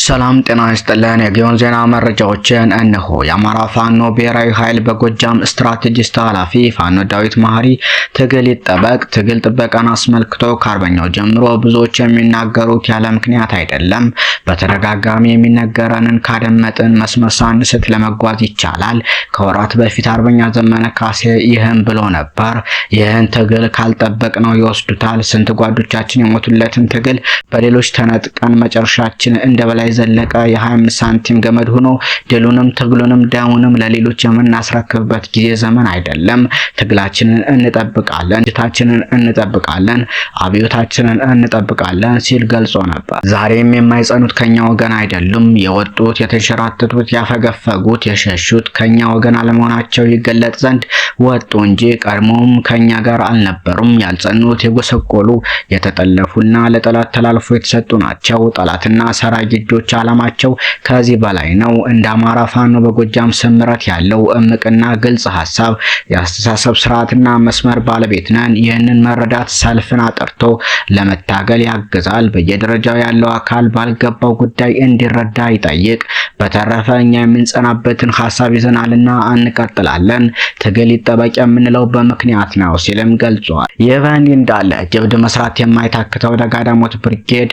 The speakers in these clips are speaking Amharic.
ሰላም ጤና ይስጥልን። የጊዮን ዜና መረጃዎችን እነሆ። የአማራ ፋኖ ብሔራዊ ኃይል በጎጃም ስትራቴጂስት ኃላፊ ፋኖ ዳዊት መሐሪ ትግል ይጠበቅ። ትግል ጥበቃን አስመልክቶ ከአርበኛው ጀምሮ ብዙዎች የሚናገሩት ያለ ምክንያት አይደለም። በተደጋጋሚ የሚነገረንን ካደመጥን መስመር ሳንስት ለመጓዝ ይቻላል። ከወራት በፊት አርበኛ ዘመነ ካሴ ይህን ብሎ ነበር። ይህን ትግል ካልጠበቅ ነው ይወስዱታል። ስንት ጓዶቻችን የሞቱለትን ትግል በሌሎች ተነጥቀን መጨረሻችን እንደ በላይ ዘለቀ የ25 ሳንቲም ገመድ ሆኖ ድሉንም ትግሉንም ደሙንም ለሌሎች የምናስረክብበት ጊዜ ዘመን አይደለም። ትግላችንን እንጠብቃለን፣ ድታችንን እንጠብቃለን፣ አብዮታችንን እንጠብቃለን ሲል ገልጾ ነበር። ዛሬም የማይጸኑት ከኛ ወገን አይደሉም። የወጡት፣ የተንሸራተቱት፣ ያፈገፈጉት፣ የሸሹት ከኛ ወገን አለመሆናቸው ይገለጥ ዘንድ ወጡ እንጂ ቀድሞም ከኛ ጋር አልነበሩም። ያልጸኑት፣ የጎሰቆሉ፣ የተጠለፉና ለጠላት ተላልፎ የተሰጡ ናቸው። ጠላትና ሰራዊቶች ዓላማቸው ከዚህ በላይ ነው። እንደ አማራ ፋኖ በጎጃም ስምረት ያለው እምቅና ግልጽ ሐሳብ የአስተሳሰብ ስርዓትና መስመር ባለቤት ነን። ይህንን መረዳት ሰልፍን አጥርቶ ለመታገል ያግዛል። በየደረጃው ያለው አካል ባልገባው ጉዳይ እንዲረዳ ይጠይቅ። በተረፈ እኛ የምንጸናበትን ሐሳብ ይዘናልና እንቀጥላለን። ትግል ይጠበቅ የምንለው በምክንያት ነው ሲልም ገልጿል። ይህ በእንዲህ እንዳለ ጀብድ መስራት የማይታክተው ደጋዳሞት ብርጌድ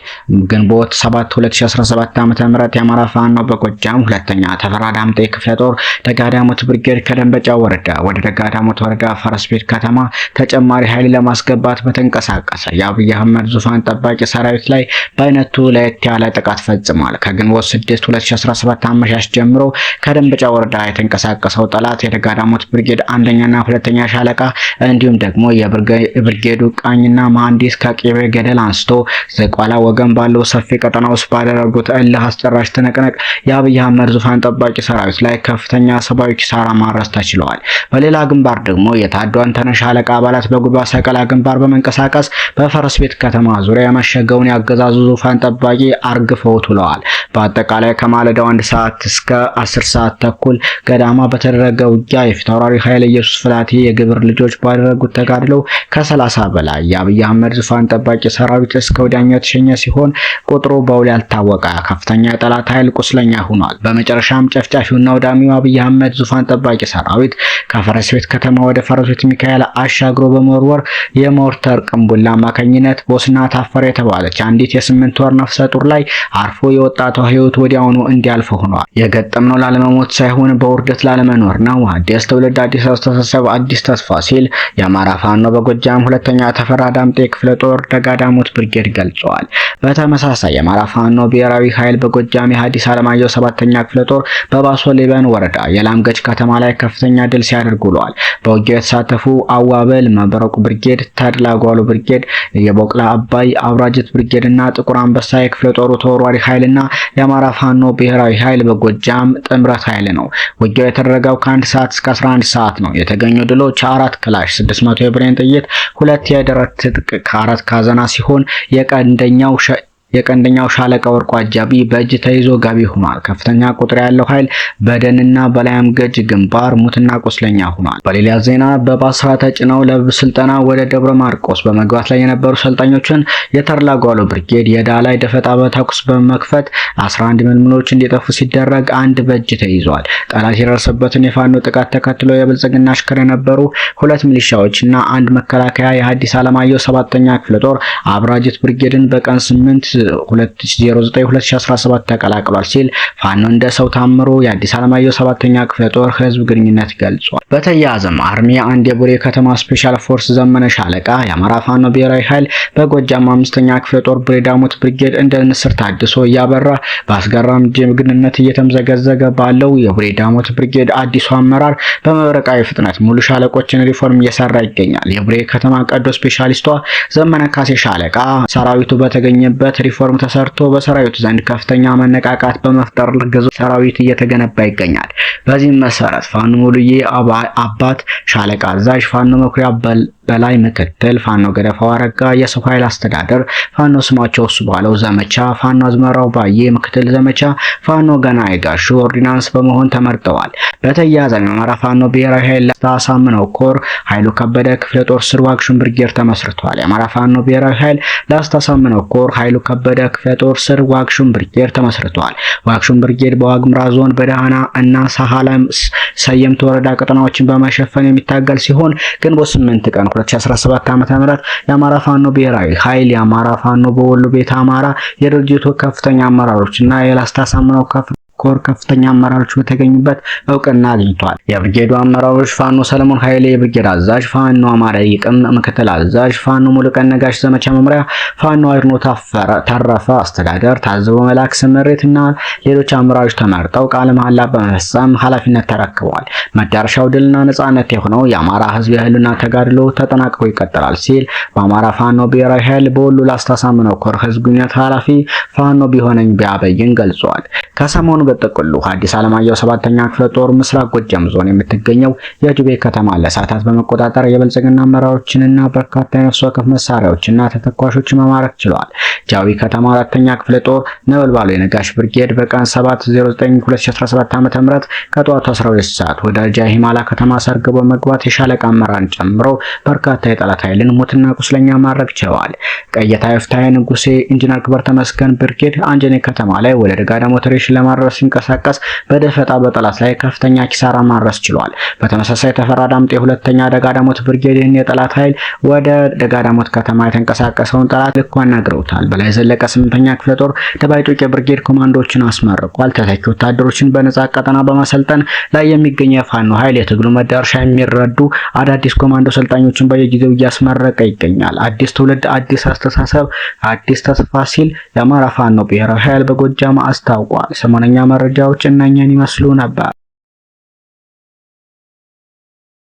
ግንቦት 7 2017 ዓመተ ምህረት የአማራ ፋኖ በጎጃም ሁለተኛ ተፈራ ዳምጤ ክፍለ ጦር ደጋዳሞት ብርጌድ ከደንበጫ ወረዳ ወደ ደጋዳሞት ወረዳ ፈረስ ቤት ከተማ ተጨማሪ ኃይል ለማስገባት በተንቀሳቀሰ የአብይ አህመድ ዙፋን ጠባቂ ሰራዊት ላይ በአይነቱ ለየት ያለ ጥቃት ፈጽሟል። ከግንቦት 6 2017 አመሻሽ ጀምሮ ከደንበጫ ወረዳ የተንቀሳቀሰው ጠላት የደጋዳሞት ብርጌድ አንደኛና ሁለተኛ ሻለቃ እንዲሁም ደግሞ የብርጌዱ ቃኝና መሐንዲስ ከቄቤ ገደል አንስቶ ዘቋላ ወገን ባለው ሰፊ ቀጠና ውስጥ ባደረጉት እልህ አስጨራሽ ትንቅንቅ የአብይ አህመድ ዙፋን ጠባቂ ሰራዊት ላይ ከፍተኛ ሰብአዊ ኪሳራ ማድረስ ተችሏል። በሌላ ግንባር ደግሞ የታዷን ተነሽ ሻለቃ አባላት በጉባ ሰቀላ ግንባር በመንቀሳቀስ በፈረስ ቤት ከተማ ዙሪያ የመሸገውን ያገዛዙ ዙፋን ጠባቂ አርግፈውት ውለዋል። በአጠቃላይ ከማለዳው 1 ሰዓት እስከ 10 ሰዓት ተኩል ገዳማ በተደረገ ውጊያ የፊታውራሪ ኃይለ ኢየሱስ ፍላቴ የግብር ልጆች ባደረጉት ተጋድሎ ከ30 በላይ የአብይ አህመድ ዙፋን ጠባቂ ሰራዊት እስከ ወዲያኛው የተሸኘ ሲሆን ቁጥሩ በውል ያልታወቀ ከፍተኛ የጠላት ኃይል ቁስለኛ ሆኗል። በመጨረሻም ጨፍጫፊውና ወዳሚው አብይ አህመድ ዙፋን ጠባቂ ሰራዊት ከፈረስ ቤት ከተማ ወደ ፈረስ ቤት ሚካኤል አሻግሮ በመወርወር የሞርተር ቅንቡላ አማካኝነት ቦስና ታፈረ የተባለች አንዲት የ8 ወር ነፍሰ ጡር ላይ አርፎ የወጣቷ ህይወት ወዲያውኑ እንዲያልፍ ሆኗል። የገጠምነው ላለመሞት ሳይሆን በውርደት ላለመኖር ነው። አዲስ ትውልድ፣ አዲስ አስተሳሰብ፣ አዲስ ተስፋ ሲል የአማራ ፋኖ በጎጃም ሁለተኛ ተፈራ ዳምጤ ክፍለ ጦር ደጋዳሞት ብርጌድ ገልጿል። በተመሳሳይ የአማራ ፋኖ ብሔራዊ ኃይል በጎጃም የሐዲስ ዓለማየሁ 7ኛ ክፍለ ጦር በባሶ ሊበን ወረዳ የላምገጭ ከተማ ላይ ከፍተኛ ድል ሲያደርጉ ውለዋል። በውጊያው የተሳተፉ አዋበል መብረቁ ብርጌድ፣ ተድላ ጓሉ ብርጌድ፣ የቦቅላ አባይ አውራጅት ብርጌድ እና ጥቁር አንበሳ የክፍለ ጦሩ ተወርዋሪ ኃይልና የአማራ ፋኖ ብሔራዊ ኃይል በጎጃም ጥምረት ኃይል ነው። ውጊያው የተደረገው ከ1 ሰዓት እስከ 11 ሰዓት ነው። የተገኙ ድሎች 4 ክላሽ፣ 600 የብሬን ጥይት፣ 2 የደረት ትጥቅ ከ4 ካዘና ሲሆን የቀንደኛው ሻለቃ ወርቁ አጃቢ በእጅ ተይዞ ጋቢ ሆኗል። ከፍተኛ ቁጥር ያለው ኃይል በደንና በላይም ገጅ ግንባር ሙትና ቁስለኛ ሆኗል። በሌላ ዜና በባስራ ተጭነው ለስልጠና ወደ ደብረ ማርቆስ በመግባት ላይ የነበሩ ሰልጣኞችን የተድላ ጓሉ ብርጌድ የዳላይ ደፈጣ በተኩስ በመክፈት 11 ምልምሎች እንዲጠፉ ሲደረግ አንድ በእጅ ተይዟል። ጠላት የደረሰበትን የፋኖ ጥቃት ተከትሎ የብልጽግና አሽከር የነበሩ 2 ሚሊሻዎችና አንድ መከላከያ የሐዲስ ዓለማየሁ 7ኛ ክፍለ ጦር አብራጅት ብርጌድን በቀን 8 2017 ተቀላቅሏል ሲል ፋኖ እንደ ሰው ታምሮ የአዲስ ዓለማየሁ 7ኛ ክፍለ ጦር ህዝብ ግንኙነት ገልጿል። በተያያዘም አርሚ አንድ የቡሬ ከተማ ስፔሻል ፎርስ ዘመነ ሻለቃ የአማራ ፋኖ ብሔራዊ ኃይል በጎጃም 5ኛ ክፍለ ጦር ብሬዳሞት ብርጌድ እንደ ንስር ታድሶ እያበራ በአስገራም ጀግንነት እየተምዘገዘገ ባለው የብሬዳሞት ብርጌድ አዲሱ አመራር በመብረቃዊ ፍጥነት ሙሉ ሻለቆችን ሪፎርም እየሰራ ይገኛል። የቡሬ ከተማ ቀዶ ስፔሻሊስቷ ዘመነ ካሴ ሻለቃ ሰራዊቱ በተገኘበት ሪፎርም ተሰርቶ በሰራዊቱ ዘንድ ከፍተኛ መነቃቃት በመፍጠር ግዙፍ ሰራዊት እየተገነባ ይገኛል። በዚህም መሰረት ፋኖ ሙሉዬ አባት ሻለቃ አዛዥ ፋኖ መኩሪያ በላይ ምክትል፣ ፋኖ ገደፋው አረጋ የሰው ኃይል አስተዳደር፣ ፋኖ ስማቸው እሱ ባለው ዘመቻ፣ ፋኖ አዝመራው ባዬ ምክትል ዘመቻ፣ ፋኖ ገና አይጋሹ ኦርዲናንስ በመሆን ተመርጠዋል። በተያያዘ የአማራ ፋኖ ብሔራዊ ኃይል ላስታ አሳምነው ኮር ኃይሉ ከበደ ክፍለ ጦር ስር ዋግሹም ብርጌድ ተመስርቷል። የአማራ ፋኖ ብሔራዊ ኃይል ላስታ አሳምነው ኮር ኃይሉ ከበደ ክፍለ ጦር ስር ዋግሹም ብርጌድ ተመስርቷል። ዋግሹም ብርጌድ በዋግምራ ዞን በደሃና እና ሳሃላም ሰየምት ወረዳ ቀጠናዎችን በመሸፈን የሚታገል ሲሆን ግንቦት 8 ቀን 2017 ዓ.ም የአማራ ፋኖ ብሔራዊ ኃይል የአማራ ፋኖ በወሎ ቤተ አማራ የድርጅቱ ከፍተኛ አመራሮች እና የላስታ አሳምነው ኮር ከፍተኛ አመራሮች በተገኙበት እውቅና አግኝቷል። የብርጌዱ አመራሮች ፋኖ ሰለሞን ኃይሌ የብርጌድ አዛዥ፣ ፋኖ አማራ ይቅም ምክትል አዛዥ፣ ፋኖ ሙሉቀን ነጋሽ ዘመቻ መምሪያ፣ ፋኖ አድኖ ተረፈ አስተዳደር፣ ታዘበው መላክ ስምሪትና ሌሎች አመራሮች ተመርጠው ቃለ መሐላ በመፈጸም ኃላፊነት ተረክበዋል። መዳረሻው ድልና ነጻነት የሆነው የአማራ ሕዝብ የህልውና ተጋድሎ ተጠናክሮ ይቀጥላል ሲል በአማራ ፋኖ ብሔራዊ ኃይል በወሎ ላስታ አሳምነው ኮር ህዝብ ግንኙነት ኃላፊ ፋኖ ቢሆነኝ ቢያበይን ገልጿል። ከሰሞኑ በጥቅሉ ሐዲስ ዓለማየሁ 7ኛ ክፍለ ጦር ምስራቅ ጎጃም ዞን የምትገኘው የጁቤ ከተማ ለሰዓታት በመቆጣጠር የብልጽግና አመራሮችንና በርካታ የነፍስ ወከፍ መሳሪያዎችና ተተኳሾችን መማረክ ችሏል። ጃዊ ከተማ 4ኛ ክፍለ ጦር ነበልባሉ የነጋሽ ብርጌድ በቀን 7/09/2017 ዓ.ም ከጠዋቱ 12 ሰዓት ወደ ጃሂማላ ከተማ ሰርገው በመግባት የሻለቃ አመራርን ጨምሮ በርካታ የጠላት ኃይልን ሞትና ቁስለኛ ማድረግ ችለዋል። ቀየታ ይፍታዬ ንጉሴ ኢንጂነር ክብር ተመስገን ብርጌድ አንጀኔ ከተማ ላይ ወደ ደጋዳሞት ሬሽን ለማድረስ ሲንቀሳቀስ በደፈጣ በጠላት ላይ ከፍተኛ ኪሳራ ማድረስ ችሏል። በተመሳሳይ ተፈራ ዳምጤ 2ኛ ደጋዳሞት ብርጌድ የጠላት ኃይል ወደ ደጋዳሞት ከተማ የተንቀሳቀሰውን ጠላት ልኳን ነግረውታል። በላይ ዘለቀ 8ኛ ክፍለ ጦር ደባይ ጦቄ ብርጌድ ኮማንዶዎችን አስመርቋል። ተተኪ ወታደሮችን በነጻ ቀጠና በማሰልጠን ላይ የሚገኝ የፋኖ ኃይል የትግሉ መዳረሻ የሚረዱ አዳዲስ ኮማንዶ ሰልጣኞችን በየጊዜው እያስመረቀ ይገኛል። አዲስ ትውልድ፣ አዲስ አስተሳሰብ፣ አዲስ ተስፋ ሲል የአማራ ፋኖ ብሔራዊ ኃይል በጎጃም አስታውቋል። ሰሞነኛ መረጃዎች እነኛን ይመስሉ ነበር።